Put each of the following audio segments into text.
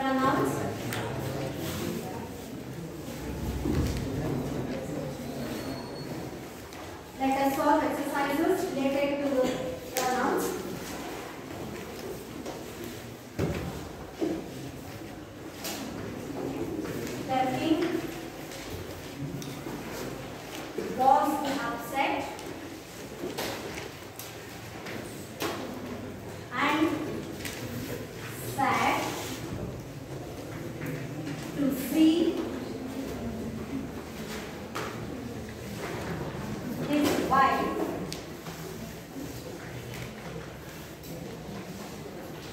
pronouns. Let us solve exercises related to the pronouns. The king was upset and sad to see his wife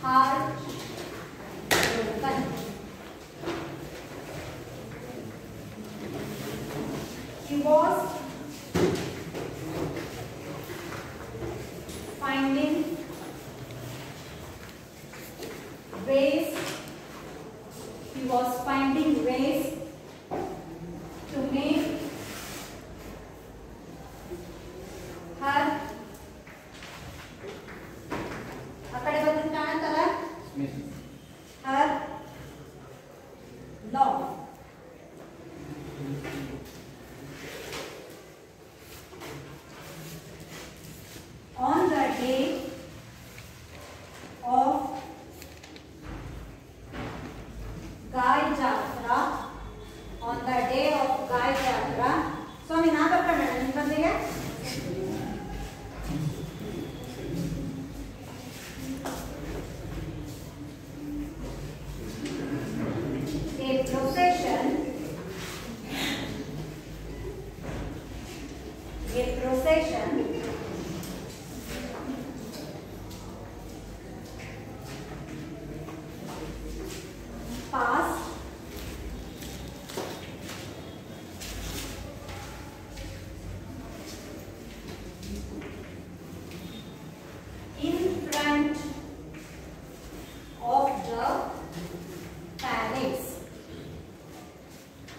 heart broken. He was finding ways. He was finding ways to make her. ಆ ಕಡೆ ಬಂದು ಕಾಣುತ್ತಲ್ಲ her love. On the day of Gai Jatra, on the day of Gai Jatra, Swami Nagapra madam, ನಿಮ್ಮ ಬಂದಿಗೆ a procession passed in front of the palace.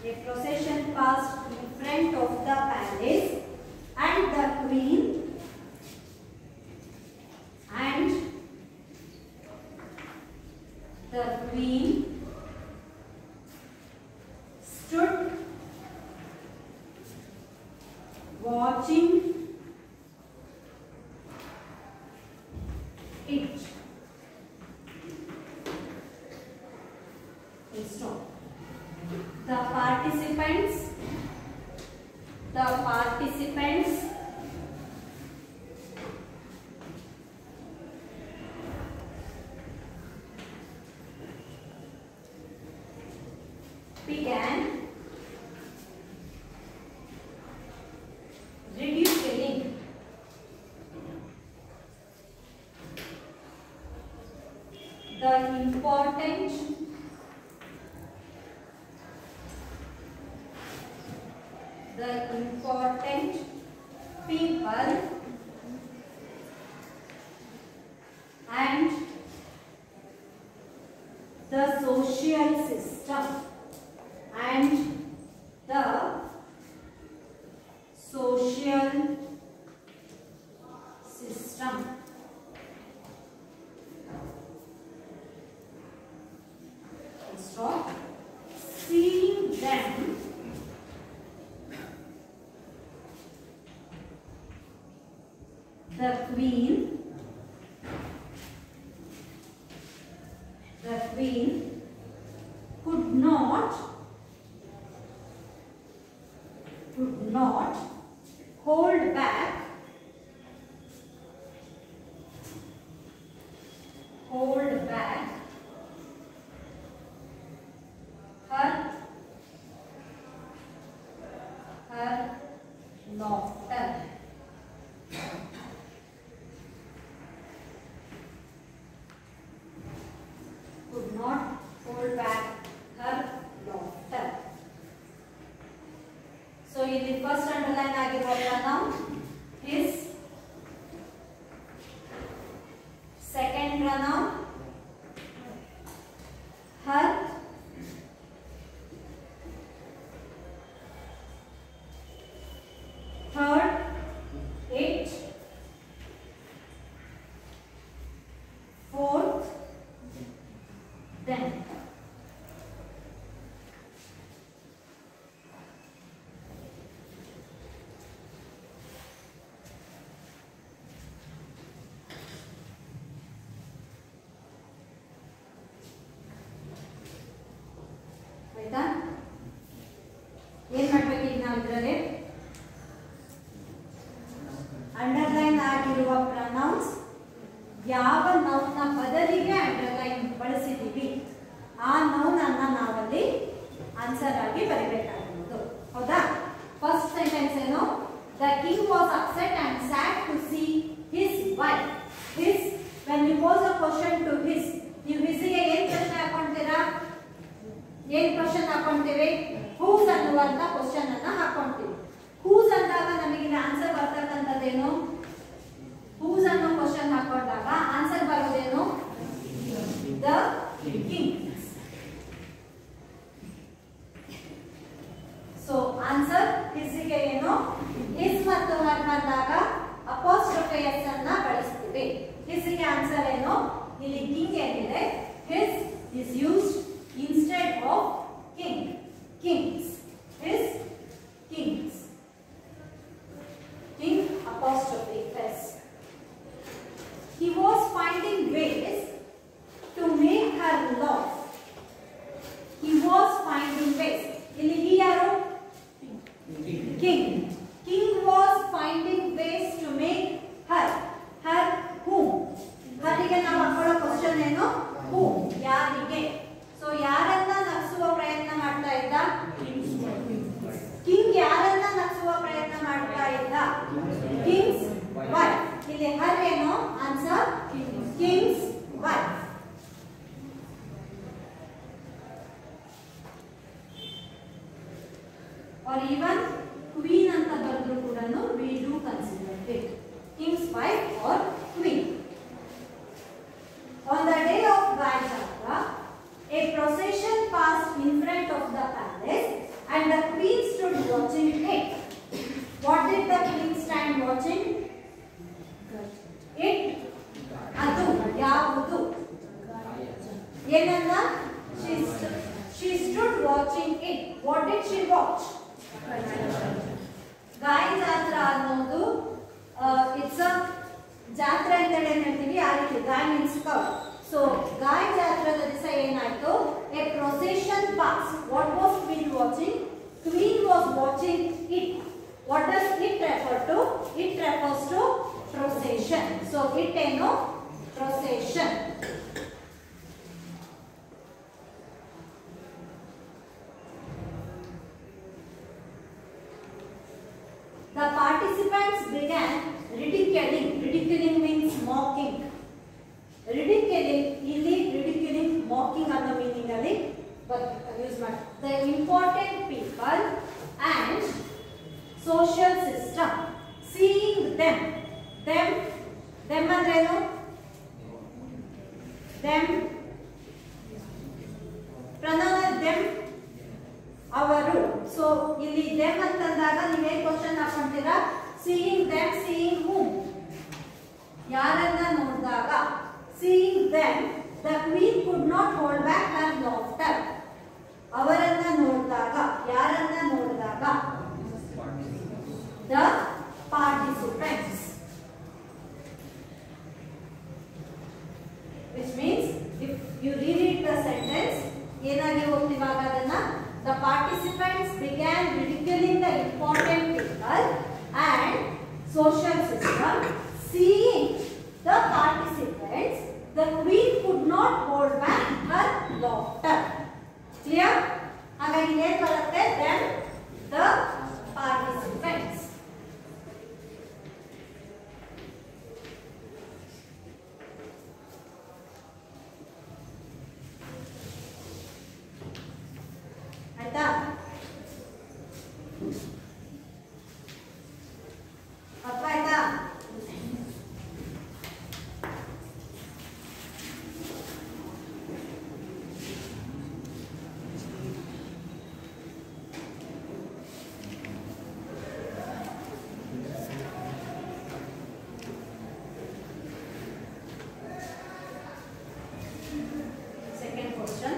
A procession passed in front of the palace, and the queen stood watching it. Stop. The participants began ridiculing the important people and the social system Stop. Seeing them the queen could not hold back her laughter. Could not hold back her laughter. So, in the first underline ಆಗಿರುವ pronoun The kings. So answer his ಗೆ ಏನು his ಮತ್ತು her ಬಂದಾಗ apostrophe s ಅನ್ನ ಬಳಸ್ತೀವಿ. his ಗೆ answer ಏನು ಇಲ್ಲಿ king ಏನಿದೆ his is used instead of king. Kings. His kings. King apostrophe s. He was finding ways to make her laugh. He was finding ways. ಇಲ್ಲಿ he ಯಾರು king. King was finding ways to make her. Her whom? Harige ನಾವು ಹಾಕೊಳ್ಳೋ question ಏನು whom ಯಾರಿಗೆ. So ಯಾರನ್ನ ನಗಿಸುವ ಪ್ರಯತ್ನ ಮಾಡ್ತಾ ಇದ್ದ king. ಯಾರನ್ನ ನಗಿಸುವ ಪ್ರಯತ್ನ ಮಾಡ್ತಾ ಇದ್ದ ಕಿಂಗ್ಸ್ ವೈಫ್. ಇಲ್ಲಿ ಹರ್ ಏನು answer Kings wife. or even queen ಅಂತ ಬರೆದ್ರು ಕೂಡ we do consider it king's wife or queen. On the day of Gaya Jatra, a procession passed in front of the palace and the queen stood watching it. What did the queen stand watching? It. Adu. Yavudu. Yenanna? She stood watching it. What did she watch? Gaya Jatra ಅನ್ನೋದು it's a ಜಾತ್ರೆ ಅಂತ ಹೇಳ್ತೀವಿ. ಆ ರೀತಿ ಗಾಯ means cow. So ಗಾಯ ಜಾತ್ರದ ದಿವಸ ಏನಾಯ್ತು a procession pass. What was queen watching? Queen was watching it. What does it refer to? It refers to procession. So it ಏನು procession. The participants began ridiculing. Ridiculing means mocking. Ridiculing, ಇಲ್ಲಿ ridiculing, mocking ಅನ್ನೋ meaning ಅಲ್ಲಿ use ಮಾಡಿ. The important people and social system. Seeing them. Them ಅಂದ್ರೆ ಏನು? Them. pronoun them. ಅವರು. So ಇಲ್ಲಿ them ಅಂತಂದಾಗ ನೀವೇನ್ question ಹಾಕೊಂತೀರಾ? seeing them, seeing whom? ಯಾರನ್ನ ನೋಡಿದಾಗ. seeing them, the queen could not hold back her laughter. ಅವರನ್ನ ನೋಡಿದಾಗ. ಯಾರನ್ನ ನೋಡಿದಾಗ? the participants. Which means if you reread the sentence, ಏನಾಗಿ ಹೋಗ್ತಿವಾಗ ಅದನ್ನ the participants began ridiculing the important people and social system. Seeing the participants, the queen could not hold back her laughter. Clear? ಹಾಗಾಗಿ ಏನು ಬರುತ್ತೆ? Then the participants. ಆಯ್ತಾ? ಅರ್ಥ ಆಯ್ತಾ? Second question.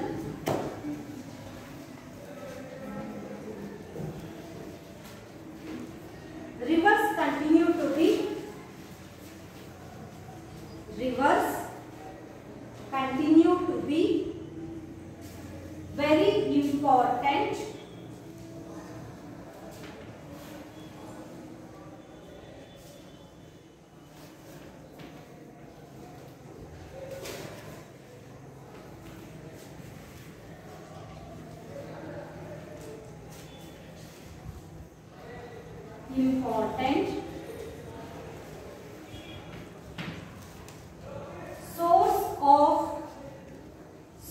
Rivers continue to be very important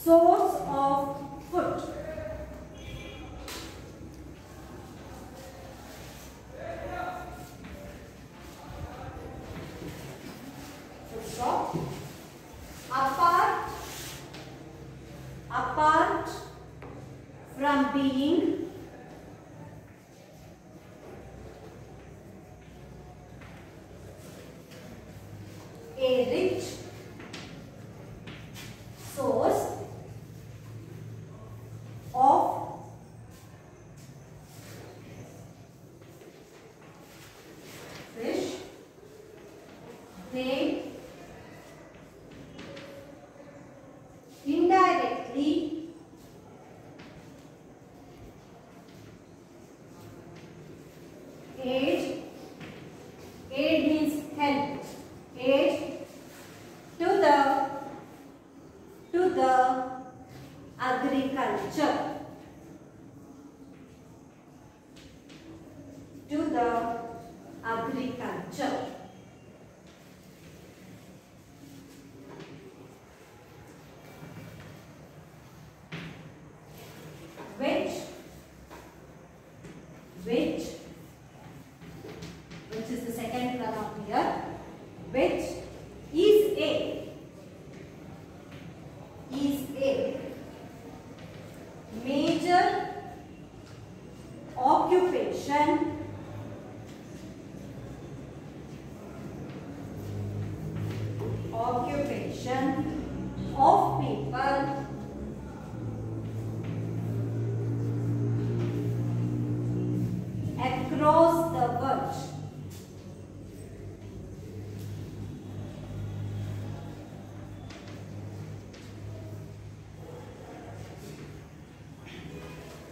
source of food. Apart apart from being a rich source of fish, they indirectly aid means help, aid to the agriculture, which is the second pronoun here, which is a major occupation of people across the world.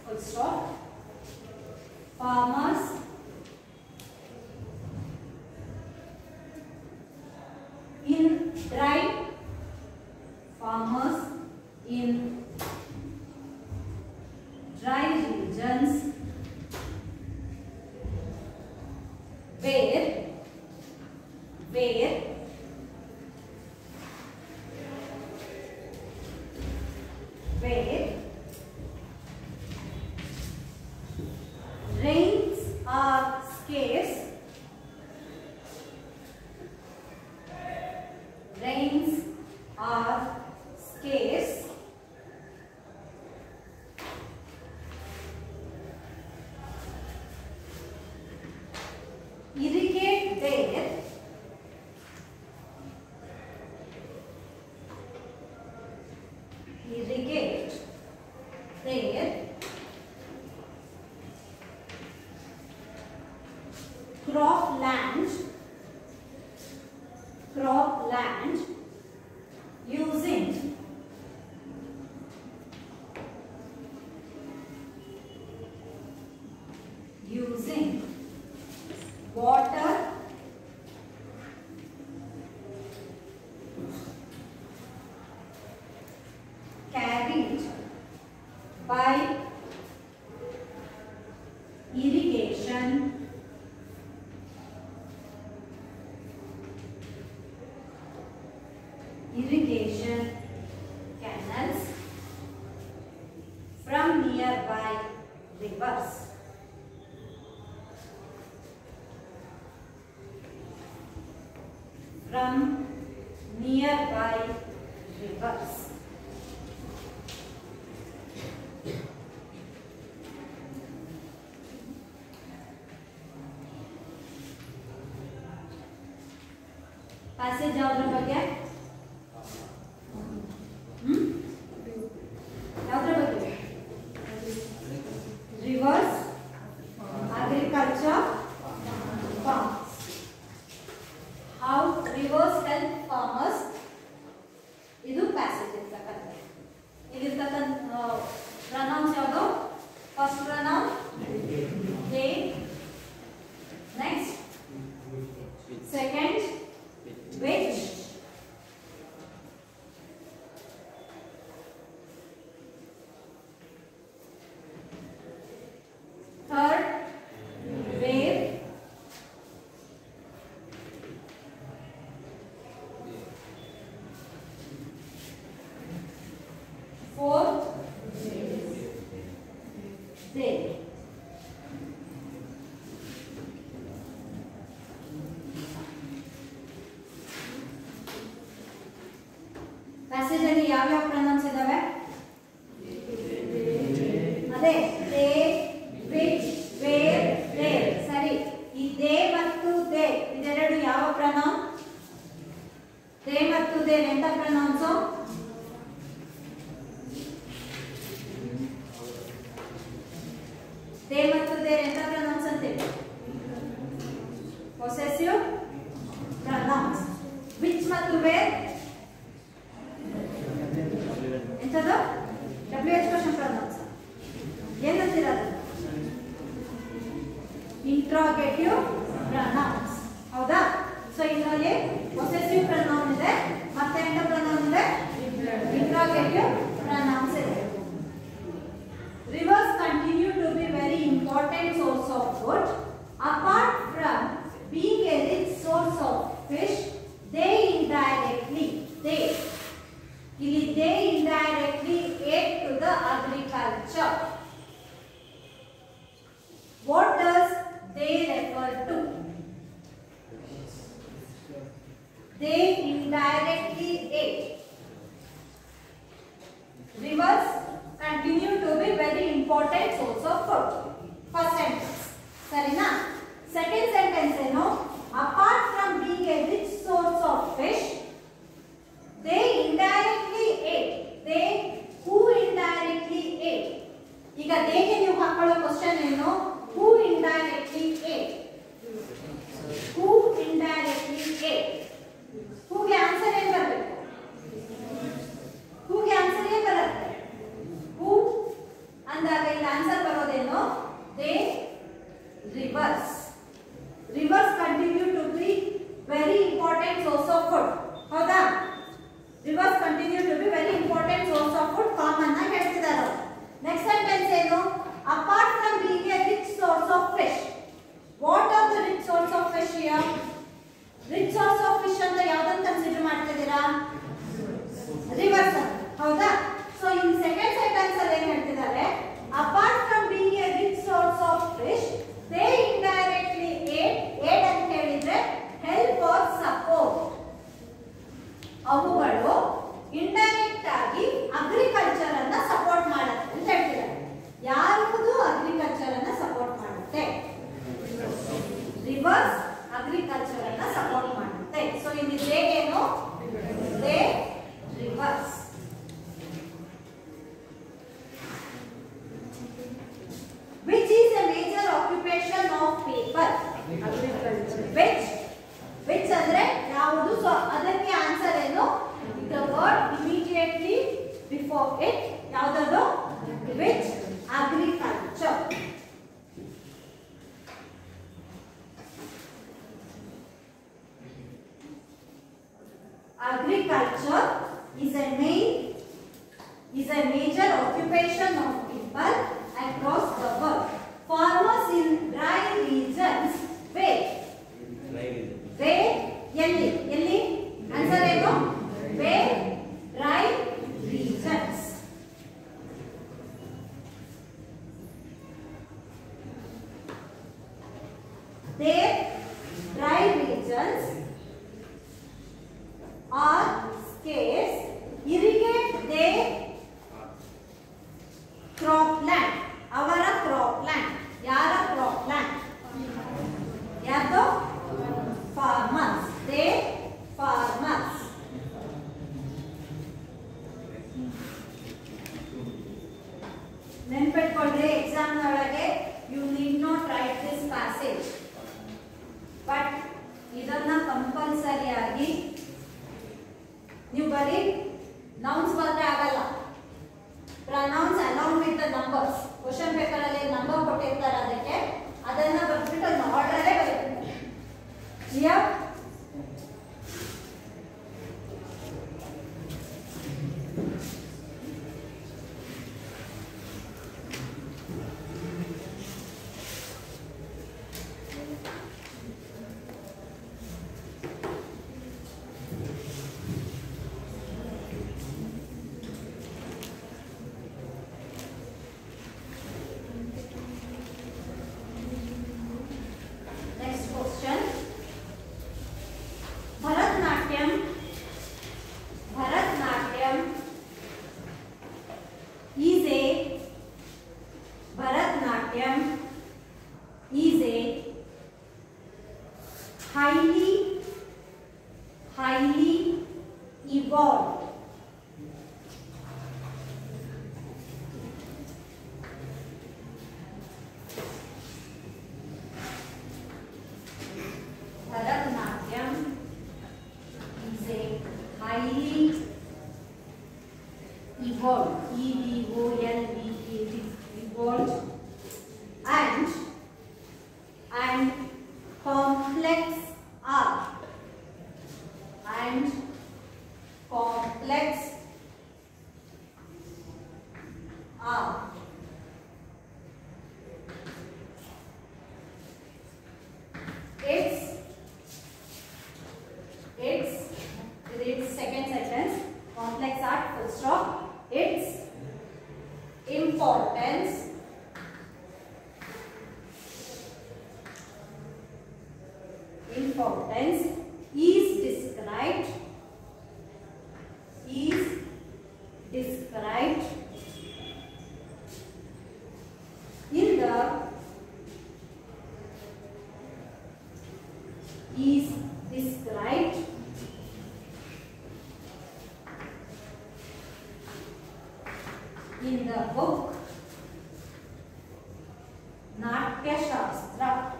Full stop. Farmers in dry regions where rains are scarce, irrigate their cropland using water carried by irrigation canals from nearby rivers. Passage ಯಾವ್ದ್ರ ಬಗ್ಗೆ? ಯಾವ್ದ್ರ ಬಗ್ಗೆ? Rivers, agriculture, farms. How rivers help farmers? ಇದು passage ಇರ್ತಕ್ಕಂಥ. ಇಲ್ಲಿರ್ತಕ್ಕಂಥ pronouns ಯಾವುದು? First pronoun they. Next. Second which. Third where. Fourth they. Passage ಅಲ್ಲಿ ಯಾವ ಯಾವ ಪ್ರೊನೌನ್ಸ್ ಇದಾವೆ? Interrogative pronouns. ಹೌದಾ? ಸೊ ಇದರಲ್ಲಿ ಪೊಸೆಸಿವ್ ಪ್ರನೌನ್ ಇದೆ ಮತ್ತೆ ಎಂತ ಪ್ರನೌನ್ ಇದೆ? ಇಂಟ್ರಾಗೇಟಿವ್ ಪ್ರನೌನ್ಸ್ ಇದೆ. Rivers continue to be very important source of food. Apart from being a rich source of fish, they indirectly aid to the agriculture. What does they refer to? They indirectly aid. Rivers continue to be very important source of food. First sentence. Sarina? Second sentence ಏನು? Apart from being a rich source of fish, they indirectly aid. They who indirectly aid? ಈಗ they ಗೆ ನೀವು ಹಾಕೊಳ್ಳೋ question ಏನು? Who indirectly aid? Who indirectly aid? Who ಗೆ answer ಏನು ಬರಬೇಕು? Who ಗೆ answer ಏನು ಬರುತ್ತೆ? Who ಅಂದಾಗ ಇಲ್ಲಿ answer ಬರೋದೇನು? They rivers. Rivers continue to be very important source of food. ಹೌದಾ? Rivers continue to be very important source of food. Common ಆಗಿ ಹೇಳ್ತಿದ್ದಾರೆ. ನೆಕ್ಸ್ಟ್ ಸೆಂಟೆನ್ಸ್ ಏನು? Apart from being a rich source of fish. What are the rich source of fish here? Rich source of fish ಅಂತ ಯಾವುದನ್ನ consider ಮಾಡ್ತಿದ್ದೀರಾ? Rivers. ಹೌದಾ? So in second sentence ಅಲ್ಲಿ ಏನು ಹೇಳ್ತಿದ್ದಾರೆ? Apart from being a rich source of fish, they indirectly aid ಅಂತ ಹೇಳಿದ್ರೆ help or support. ಅವುಗಳು ಇಂಡೈರೆಕ್ಟ್ ಆಗಿ ಅಗ್ರಿಕಲ್ಚರ್ ಅನ್ನ ಸಪೋರ್ಟ್ ಮಾಡುತ್ತೆ ಅಂತ ಹೇಳ್ತಿದ್ದಾರೆ. ಯಾವುದು ಅಗ್ರಿಕಲ್ಚರ್ ಅನ್ನ ಸಪೋರ್ಟ್ ಮಾಡುತ್ತೆ? ರಿವರ್ಸ್ ಅಗ್ರಿಕಲ್ಚರ್ ಅನ್ನ ಸಪೋರ್ಟ್ ಮಾಡುತ್ತೆ. ಸೊ ಇಲ್ಲಿ ದೇ ಏನು? They rivers. Which is a major occupation of people? Agriculture. Which ಅಂದ್ರೆ ಯಾವುದು? ಸೊ ಅದಕ್ಕೆ ಆನ್ಸರ್ ಏನು? The word immediately before it ಯಾವುದದು? Which? Agriculture. Agriculture is a major occupation of people across the world. Farmers in dry regions where ಎಲ್ಲಿ answer ಏನು? where dry regions. Their dry regions are scarce. Irrigate their cropland. ಅವರ cropland. ಯಾರ cropland? ಯಾರ್ದು? Farmers. They farmers. ನೆನಪಿಟ್ಕೊಳ್ಳ್ರಿ, exam ಒಳಗೆ you need not write this passage, but ಇದನ್ನ compulsory ಆಗಿ ನೀವು ಬರೀ ನೌನ್ಸ್ ಬಂದ್ರೆ ಆಗಲ್ಲ. Pronouns along with the numbers. Question paper ಅಲ್ಲಿ ನಂಬರ್ ಕೊಟ್ಟಿರ್ತಾರೆ, ಅದಕ್ಕೆ ಅದನ್ನ ಬರ್ಬಿಟ್ಟು ಅದನ್ನ ಆರ್ಡರೇ ಬರೀಬೇಕು. Clear? highly evolved. Bharatanatyam is a highly evolved, evolved, and are. Its second sentence, complex art, full stop. Its importance is described in the book Natyashastra.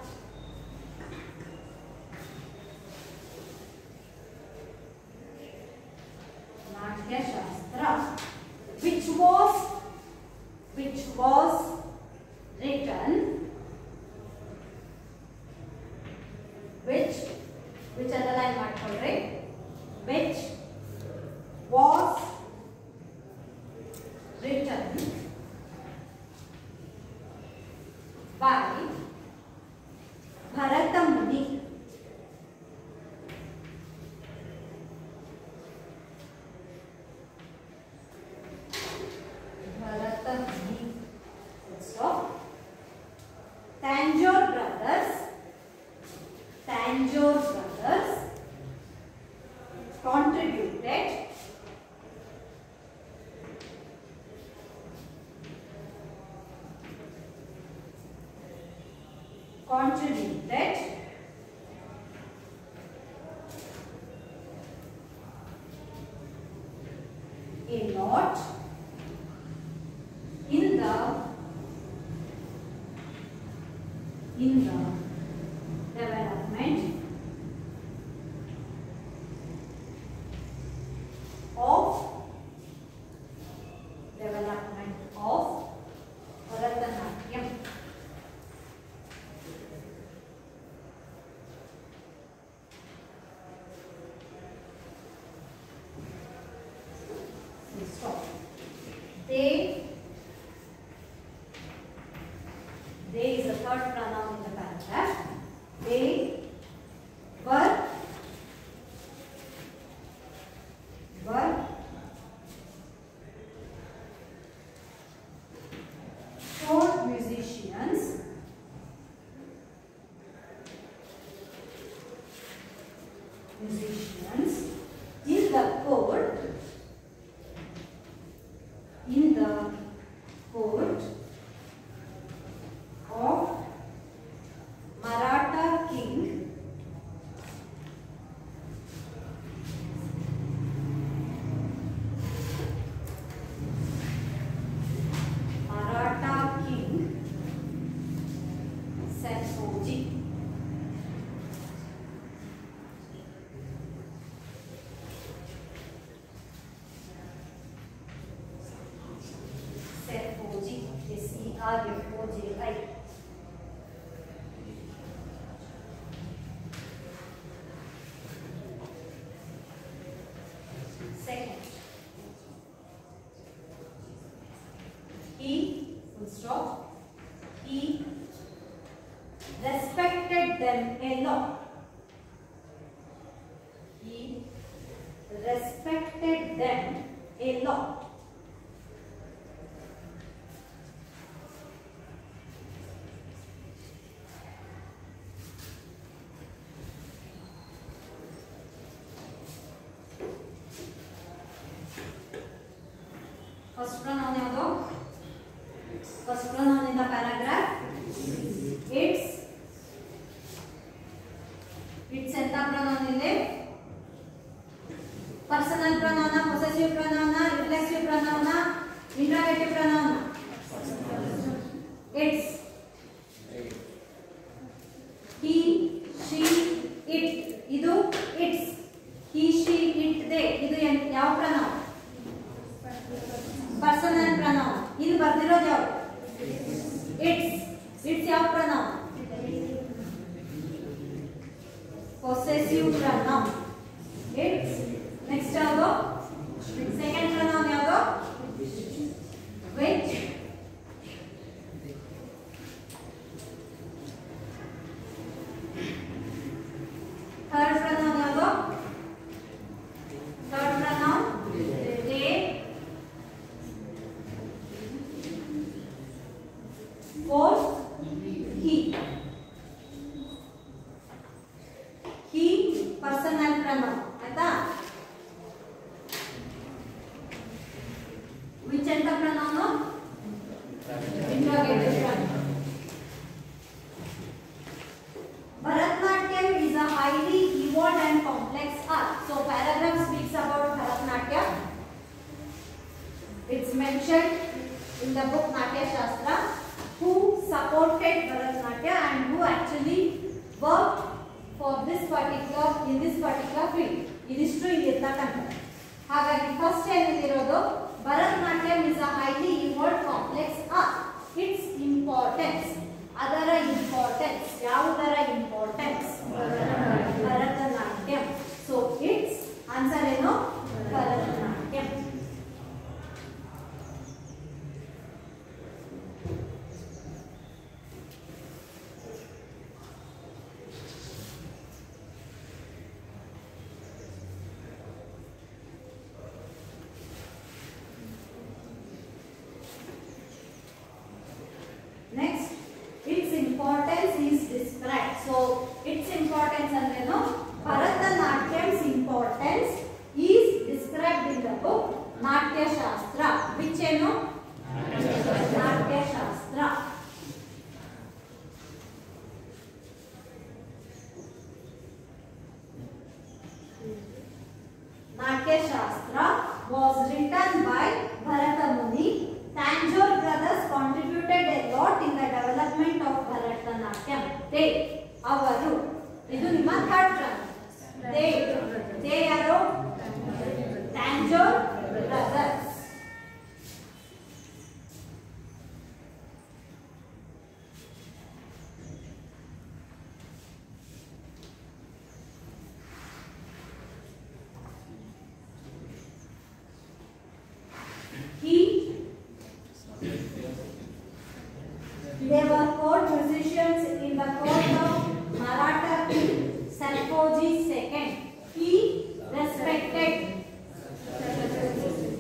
Which was written, which underline ಮಾಡ್ಕೊಳ್ಳ್ರಿ, which was written by Bharata Muni. Tanjore brothers contributed a lot in the development of Bharatanatyam. Stop. They is a third pronoun in the paragraph. They were four musicians in the court of Maratha king Sarsoji. S-E-R-F-O-J-I. Second, he, full stop, he respected them a lot. He respected them a lot. First pronoun yado? First pronoun in the paragraph. Its enta pronoun ille. Personal pronoun, possessive pronoun, reflexive pronoun, interrogative pronoun. Its. He, she, it. Idu its. He, she, it, they. Idu yav pronoun? Personal pronoun. Idu ಬರ್ದಿರೋದು ಯಾವುದು? Its ಯಾವ pronoun? Possessive pronoun. Its. Next ಯಾವುದು? Second pronoun ಯಾವುದು? Which Which enter pronoun? Interrogative pronoun. Bharatanatyam is a highly evolved and complex art. So paragraph speaks about Bharatanatyam. It's mentioned in the book Natya Shastra who supported Bharatanatyam and who actually worked for this particular field. ಇದಿಷ್ಟು ಇಲ್ಲಿರ್ತಕ್ಕಂಥ. ಹಾಗಾಗಿ first ಏನಿರೋದು Bharatanatyam is a highly evolved complex art. Its importance, ಅದರ importance, ಯಾವುದರ importance? Bharatanatyam. So its answer ಏನು? Bharatanatyam. Next, its importance is described. So, its importance andrenu Bharatanatyam's importance is described in the book Natya Shastra. Which eno? Natya Shastra. Natya Shastra was written by Bharata Muni. Tanjore brothers contributed a lot in the development of Bharatanatyam. They, avaru, idu nimma third term. They yaru? Tanjore brothers. They were court musicians in the court of Maratha king Sarkoji II. He respected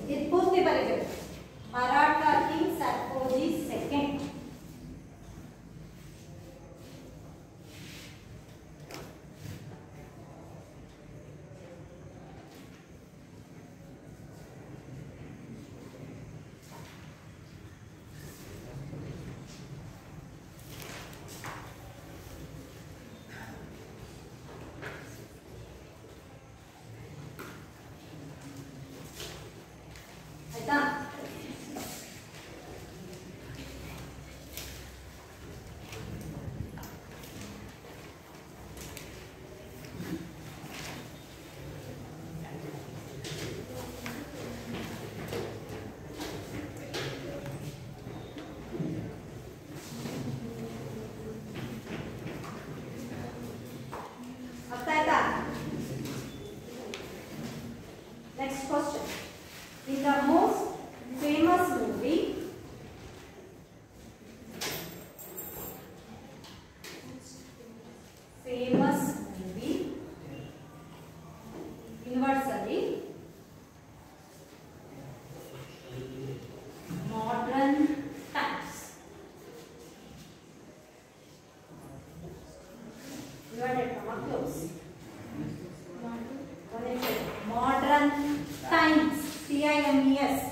it. Purti barige Maratha king Sarkoji II. Next question. In the most famous movie, universally modern times. Inverted comma close. Modern times. TIMES.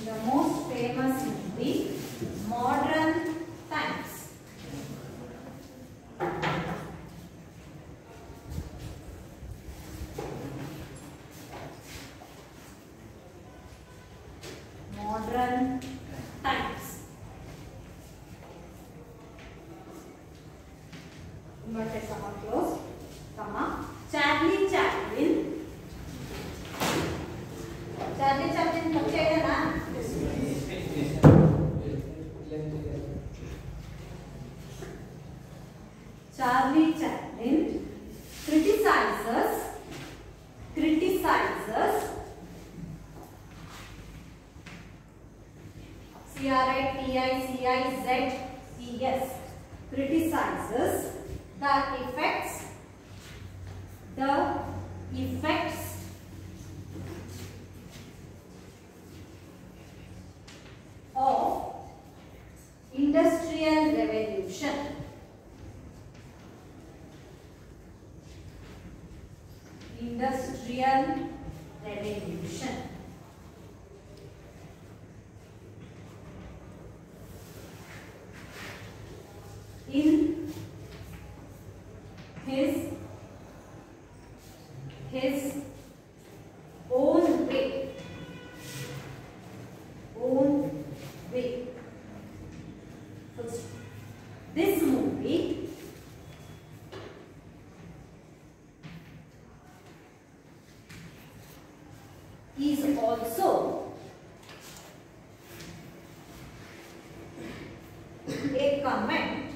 The most famous movie, Modern Times. Modern Times. Inverted comma close, comma. Charlie Chaplin. Charlie Chaplin ಪರಿಚಯ ಇದೆನಾ? Charlie Chaplin criticizes CRITICIZES criticizes the effects Industrial Revolution. In his own way. This movie is also a comment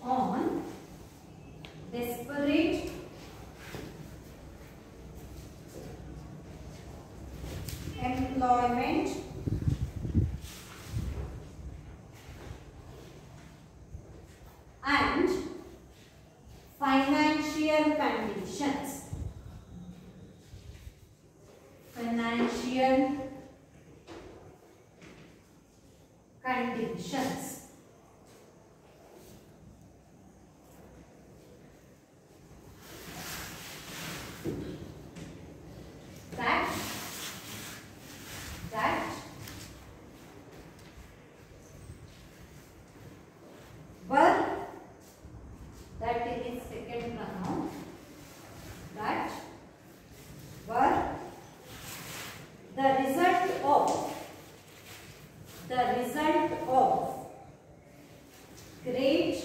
on desperate employment and financial conditions. That were, that is second pronoun, that were the result of great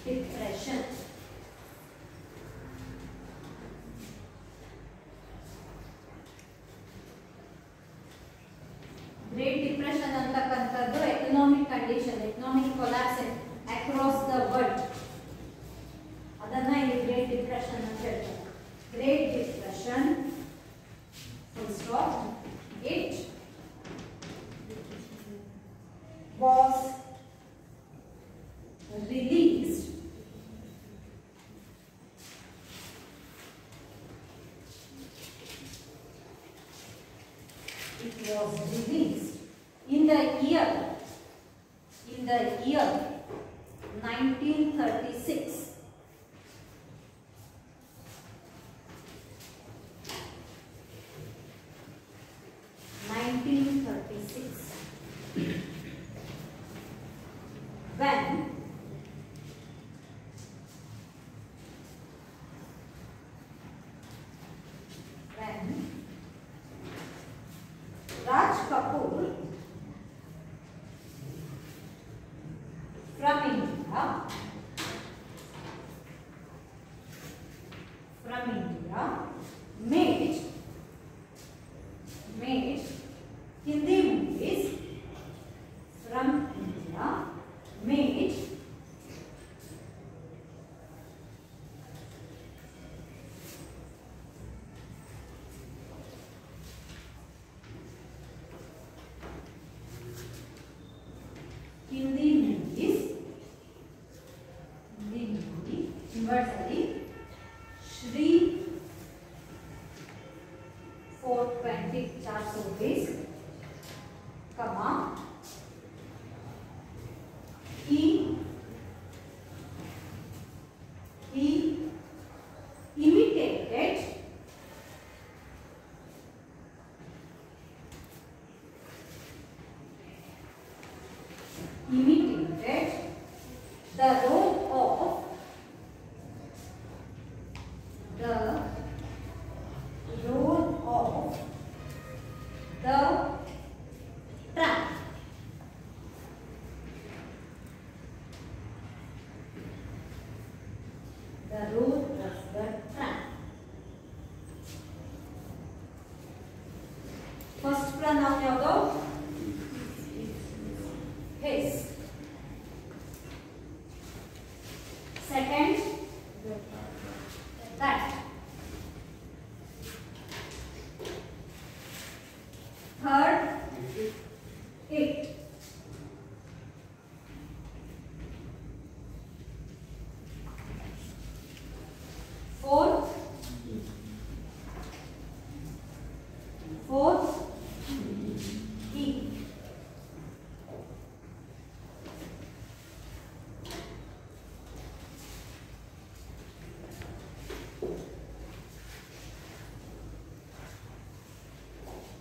depression. Great depression ಅಂತಕ್ಕಂಥದ್ದು economic condition, economic collapse across the world, ಅದನ್ನ ಇಲ್ಲಿ great depression ಅಂತ ಹೇಳ್ತಾರೆ. Great depression full stop. It was released in the year 1936. When Raj Kapoor from India made Hindi movies from India made Hindi movies, universally Shri 420 420, comma he imitated the role of the tramp. The role of the tramp. First pronoun ಯಾವುದು? His. Second, that. Third, it. Fourth E.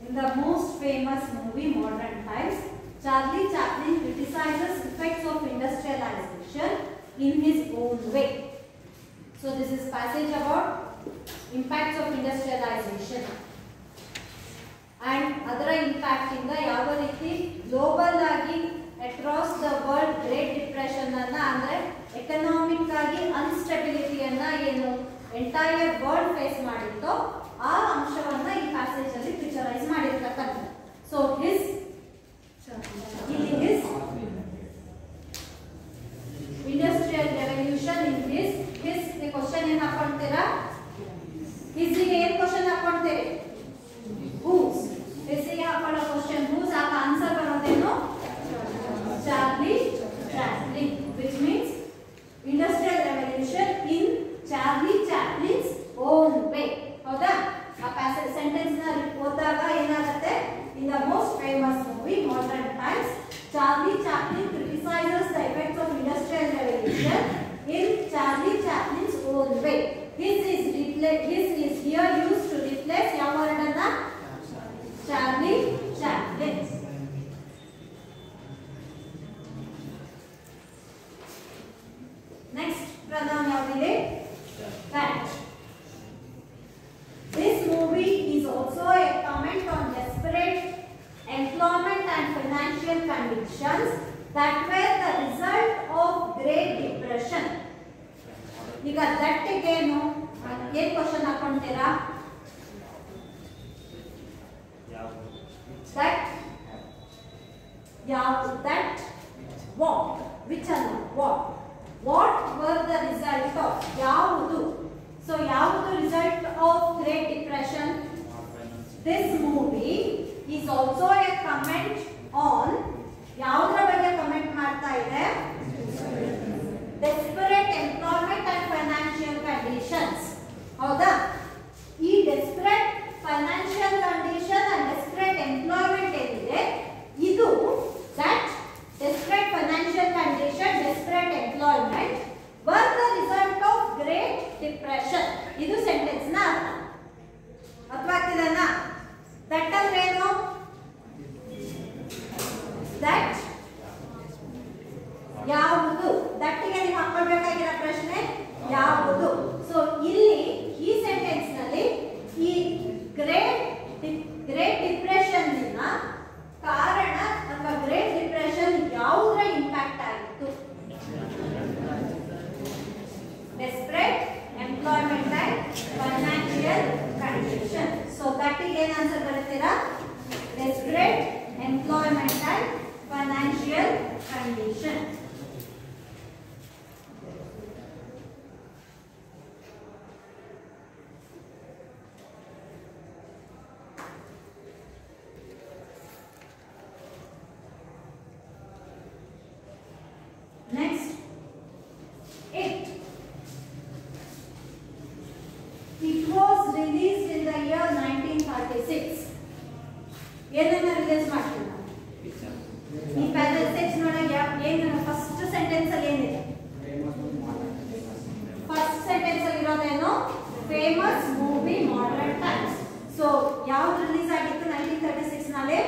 In the most famous movie Modern Times, Charlie Chaplin criticizes effects of industrialization in his own way. So this is passage about impacts of industrialization and ಅದರ impact ಇಂದ ಯಾವ ರೀತಿ global ಆಗಿ across the world great depression ಅನ್ನ ಅಂದ್ರೆ economic ಆಗಿ ಅನ್ಸ್ಟೆಬಿಲಿಟಿಯನ್ನ ಏನು entire world face ಮಾಡಿತ್ತೋ ಆ ಅಂಶವನ್ನ ಈ ಪ್ಯಾಸೇಜ್ ಅಲ್ಲಿ ಪಿಕ್ಚರೈಸ್ ಮಾಡಿರ್ತಕ್ಕಂಥದ್ದು. So his industrial revolution in his question ಏನ್ ಹಾಕೊಳ್ತೀರಾ? ಹಿಸ್ಗೆ ಏನ್ ಕ್ವಶನ್ ಹಾಕೊಳ್ತೀರಿ? ಹೂಸ್. ಹಿಸ್ಗೆ ಹಾಕೊಳ್ಳೋ ಕ್ವಶನ್ ಹೂಸ್, ಆಗ ಆನ್ಸರ್ ಬರೋದೇನು? Charlie Chaplin, which means industrial revolution in Charlie Chaplin's own way. ಹೌದಾ? ಆ ಪ್ಯಾಸೇಜ್ ಸೆಂಟೆನ್ಸ್ ನ ಓದಿದಾಗ ಏನಾಗುತ್ತೆ? In the most famous movie Modern Times, Charlie Chaplin criticizes the effects of industrial revolution in Charlie Chaplin's own way. His is here used to replace ಯಾವ ವರ್ಡನ್ನ? Charlie Chaplin. Next pronoun ಯಾವ್ದಿದೆ? That. This movie is also a comment on desperate employment and financial conditions that were the result of Great Depression. ಈಗ that ಏನು ಏನ್ question ಹಾಕೊಂತೀರಾ? That that what which ಅಲ್ಲ what were the result of ಯಾವುದು? So ಯಾವುದು result of Great Depression? This movie is also a comment on ಯಾವುದರ ಬಗ್ಗೆ comment ಮಾಡ್ತಾ ಇದೆ? Desperate employment and financial conditions. ಹೌದಾ? ಈ desperate financial condition and desperate employment ಏನಿದೆ ಇದು that desperate financial condition, desperate employment were the result of Great Depression. ಇದು sentence ನ ಅರ್ಥ. ಅರ್ಥವಾಗ್ತಿದೆನಾ? ದಟ್ ಅಂದ್ರೆ ಏನು? ದಟ್ ಯಾವುದು? ದಟ್ಟಿಗೆ ನೀವು ಹಾಕೊಳ್ಬೇಕಾಗಿರೋ ಪ್ರಶ್ನೆ ಯಾವುದು? ಸೊ ಇಲ್ಲಿ ಈ ಸೆಂಟೆನ್ಸ್ ನಲ್ಲಿ ಈ ಗ್ರೇಟ್ ಡಿಪ್ರೆಷನ್ ಕಾರಣ ಅಥವಾ ಗ್ರೇಟ್ ಡಿಪ್ರೆಷನ್ ಯಾವುದರ ಇಂಪ್ಯಾಕ್ಟ್ ಆಗಿತ್ತು? Desperate employment and financial condition. So ದಟ್ಟಿಗೆ ಏನು answer ಬರುತ್ತೀರಾ? Desperate employment and financial condition. Next, it was released in the year 1936. ಏನನ್ನ ರಿಲೀಸ್ ಮಾಡ್ತೀವಿ ನಾವು? ಈ ಪ್ಯಾಸೇಜ್ ನೊಳಗೆ ಏನು ಫಸ್ಟ್ ಸೆಂಟೆನ್ಸ್ ಅಲ್ಲಿ ಏನಿದೆ? ಫಸ್ಟ್ ಸೆಂಟೆನ್ಸ್ ಅಲ್ಲಿ ಇರೋದೇನು? Famous movie Modern Times. So ಯಾವ್ದು ರಿಲೀಸ್ ಆಗಿತ್ತು 1936 ನಲ್ಲಿ?